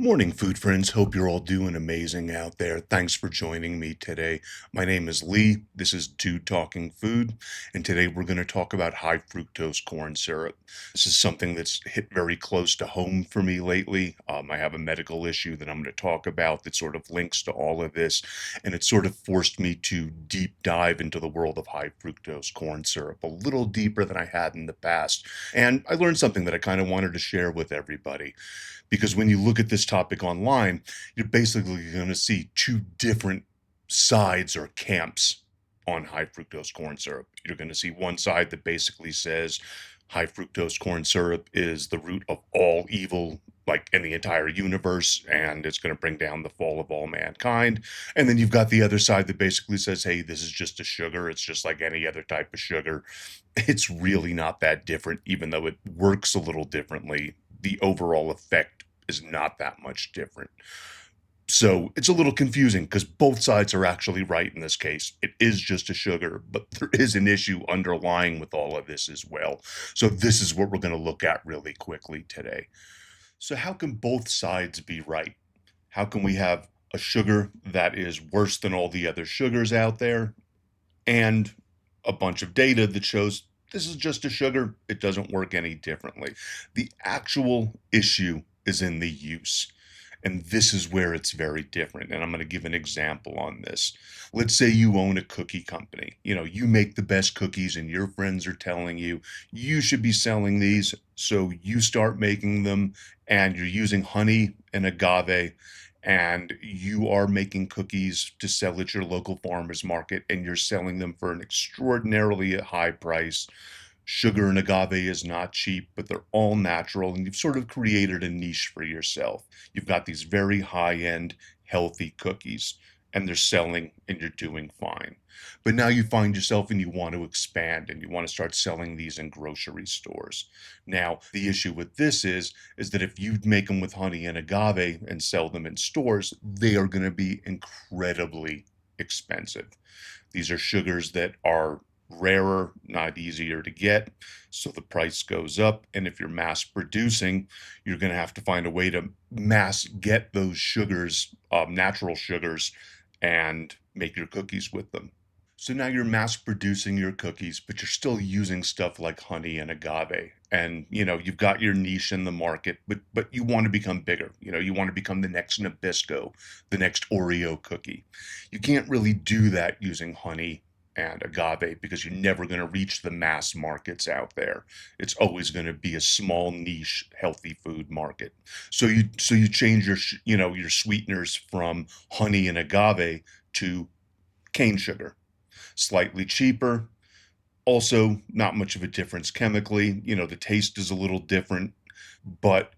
Morning, food friends. Hope you're all doing amazing out there. Thanks for joining me today. My name is Lee. This is Dude Talking Food, and today we're going to talk about high fructose corn syrup. This is something that's hit very close to home for me lately. I have a medical issue that I'm going to talk about that sort of links to all of this, and it sort of forced me to deep dive into the world of high fructose corn syrup a little deeper than I had in the past. And I learned something that I kind of wanted to share with everybody. Because when you look at this topic online, you're basically going to see two different sides or camps on high fructose corn syrup. You're going to see one side that basically says high fructose corn syrup is the root of all evil, like in the entire universe, and it's going to bring down the fall of all mankind. And then you've got the other side that basically says, hey, this is just a sugar. It's just like any other type of sugar. It's really not that different, even though it works a little differently. The overall effect is not that much different. So it's a little confusing because both sides are actually right in this case. It is just a sugar, but there is an issue underlying with all of this as well. So this is what we're going to look at really quickly today. So how can both sides be right? How can we have a sugar that is worse than all the other sugars out there and a bunch of data that shows this is just a sugar, it doesn't work any differently? The actual issue is in the use. And this is where it's very different. And I'm going to give an example on this. Let's say you own a cookie company. You make the best cookies and your friends are telling you you should be selling these. So you start making them and you're using honey and agave and you are making cookies to sell at your local farmer's market and you're selling them for an extraordinarily high price. Sugar and agave is not cheap, but they're all natural, and you've sort of created a niche for yourself. You've got these very high-end, healthy cookies, and they're selling, and you're doing fine. But now you find yourself and you want to expand, and you want to start selling these in grocery stores. Now, the issue with this is that if you make them with honey and agave and sell them in stores, they are going to be incredibly expensive. These are sugars that are rarer, not easier to get, so the price goes up. And if you're mass producing, you're going to have to find a way to mass get those sugars, natural sugars, and make your cookies with them. So now you're mass producing your cookies, but you're still using stuff like honey and agave. And you've got your niche in the market, but you want to become bigger. You want to become the next Nabisco, the next Oreo cookie. You can't really do that using honey and agave because you're never going to reach the mass markets out there. It's always going to be a small niche healthy food market. So you change your sweeteners from honey and agave to cane sugar. Slightly cheaper, also not much of a difference chemically. The taste is a little different, but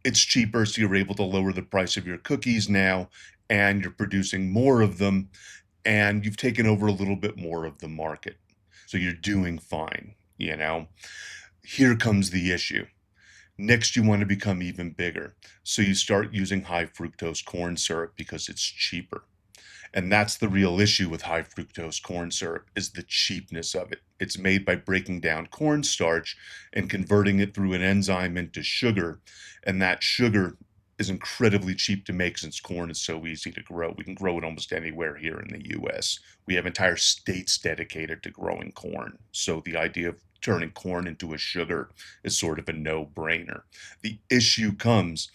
it's cheaper, so you're able to lower the price of your cookies now, and you're producing more of them, and you've taken over a little bit more of the market. So you're doing fine. Here comes the issue. Next, you want to become even bigger. So you start using high fructose corn syrup because it's cheaper. And that's the real issue with high fructose corn syrup, is the cheapness of it. It's made by breaking down cornstarch and converting it through an enzyme into sugar. And that sugar is incredibly cheap to make since corn is so easy to grow. We can grow it almost anywhere here in the US. We have entire states dedicated to growing corn. So the idea of turning corn into a sugar is sort of a no-brainer. The issue comes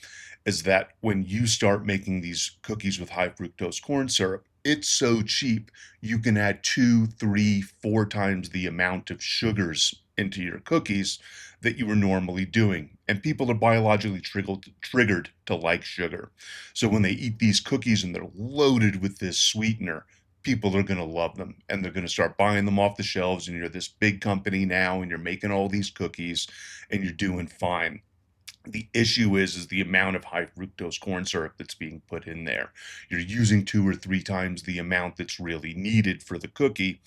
is that when you start making these cookies with high fructose corn syrup, it's so cheap you can add 2, 3, 4 times the amount of sugars into your cookies that you were normally doing. And people are biologically triggered to like sugar. So when they eat these cookies and they're loaded with this sweetener, people are going to love them and they're going to start buying them off the shelves. And you're this big company now and you're making all these cookies and you're doing fine. The issue is the amount of high fructose corn syrup that's being put in there. You're using 2 or 3 times the amount that's really needed for the cookie,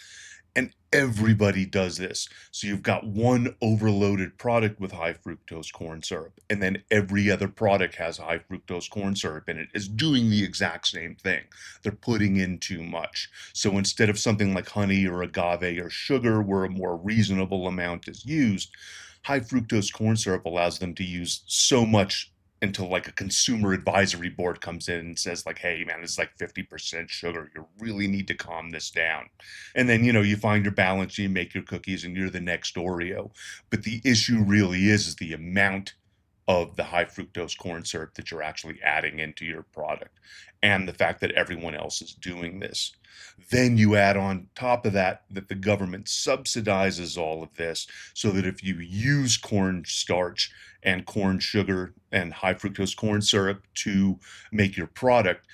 and everybody does this. So you've got one overloaded product with high fructose corn syrup, and then every other product has high fructose corn syrup in it, is doing the exact same thing. They're putting in too much. So instead of something like honey or agave or sugar, where a more reasonable amount is used, high fructose corn syrup allows them to use so much until like a consumer advisory board comes in and says like, hey man, it's like 50% sugar, you really need to calm this down. And then you find your balance, you make your cookies, and you're the next Oreo. But the issue really is the amount of the high fructose corn syrup that you're actually adding into your product, and the fact that everyone else is doing this. Then you add on top of that that the government subsidizes all of this, so that if you use cornstarch and corn sugar and high fructose corn syrup to make your product,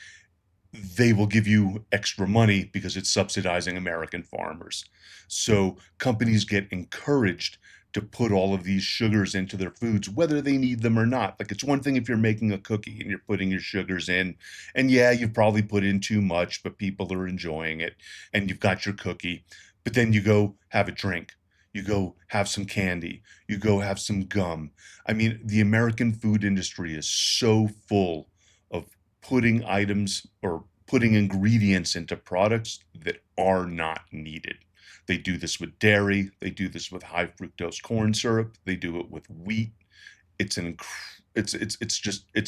they will give you extra money because it's subsidizing American farmers. So companies get encouraged to put all of these sugars into their foods, whether they need them or not. Like, it's one thing if you're making a cookie and you're putting your sugars in, and yeah, you've probably put in too much, but people are enjoying it, and you've got your cookie. But then you go have a drink, you go have some candy, you go have some gum. I mean, the American food industry is so full of putting items or putting ingredients into products that are not needed. They do this with dairy, they do this with high fructose corn syrup, they do it with wheat. It's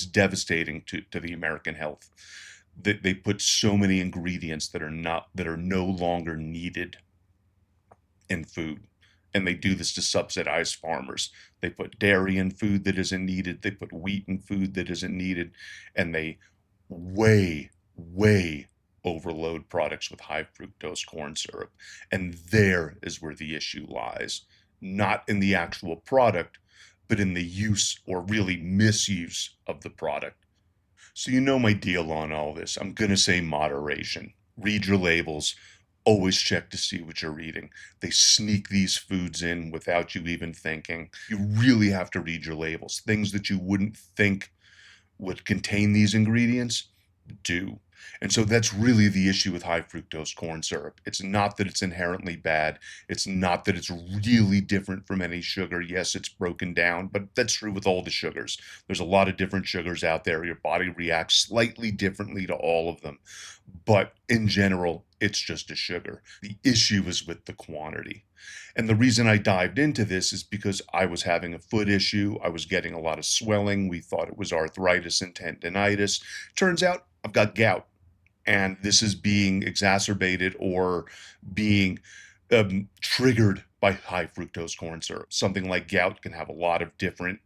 devastating to the American health. They put so many ingredients that are no longer needed in food. And they do this to subsidize farmers. They put dairy in food that isn't needed, they put wheat in food that isn't needed, and they way, way overload products with high fructose corn syrup. And there is where the issue lies. Not in the actual product, but in the use or really misuse of the product. So you know my deal on all this. I'm going to say moderation. Read your labels. Always check to see what you're eating. They sneak these foods in without you even thinking. You really have to read your labels. Things that you wouldn't think would contain these ingredients do. And so that's really the issue with high fructose corn syrup. It's not that it's inherently bad. It's not that it's really different from any sugar. Yes, it's broken down, but that's true with all the sugars. There's a lot of different sugars out there. Your body reacts slightly differently to all of them. But in general, it's just a sugar. The issue is with the quantity. And the reason I dived into this is because I was having a foot issue. I was getting a lot of swelling. We thought it was arthritis and tendonitis. Turns out I've got gout, and this is being exacerbated or being triggered by high fructose corn syrup. Something like gout can have a lot of different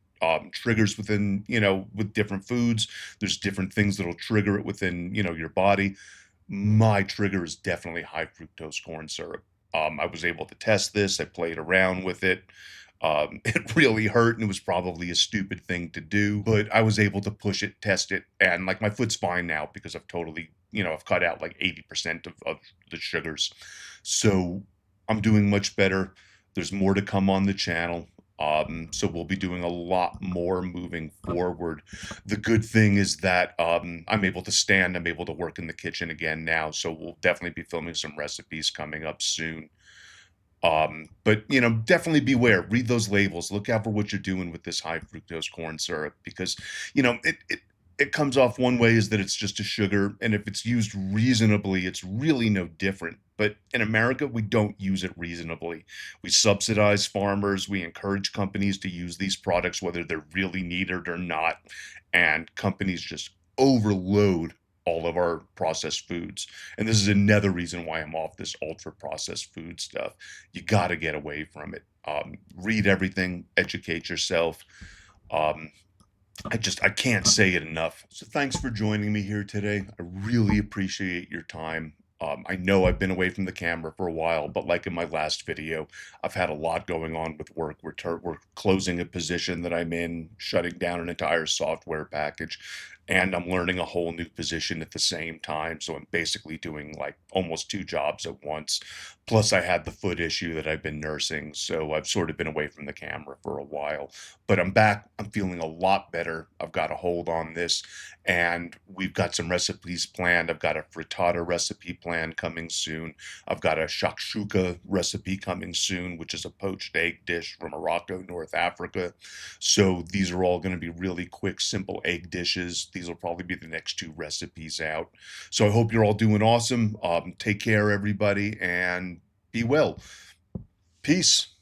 triggers within, with different foods. There's different things that'll trigger it within, your body. My trigger is definitely high fructose corn syrup. I was able to test this. I played around with it. It really hurt, and it was probably a stupid thing to do, but I was able to push it, test it, and like my foot's fine now because I've totally, I've cut out like 80% of the sugars. So I'm doing much better. There's more to come on the channel. So we'll be doing a lot more moving forward. The good thing is that I'm able to stand, I'm able to work in the kitchen again now. So we'll definitely be filming some recipes coming up soon. But definitely beware. Read those labels. Look out for what you're doing with this high fructose corn syrup, because it comes off one way is that it's just a sugar, and if it's used reasonably, it's really no different. But in America, we don't use it reasonably. We subsidize farmers. We encourage companies to use these products, whether they're really needed or not. And companies just overload all of our processed foods. And this is another reason why I'm off this ultra processed food stuff. You got to get away from it. Read everything, educate yourself. Um, I can't say it enough. So thanks for joining me here today. I really appreciate your time. I know I've been away from the camera for a while, but like in my last video, I've had a lot going on with work. We're closing a position that I'm in, shutting down an entire software package, and I'm learning a whole new position at the same time. So I'm basically doing like almost two jobs at once. Plus, I had the foot issue that I've been nursing, so I've sort of been away from the camera for a while. But I'm back. I'm feeling a lot better. I've got a hold on this, and we've got some recipes planned. I've got a frittata recipe planned coming soon. I've got a shakshuka recipe coming soon, which is a poached egg dish from Morocco, North Africa. So these are all going to be really quick, simple egg dishes. These will probably be the next two recipes out. So I hope you're all doing awesome. Take care, everybody, and be well. Peace.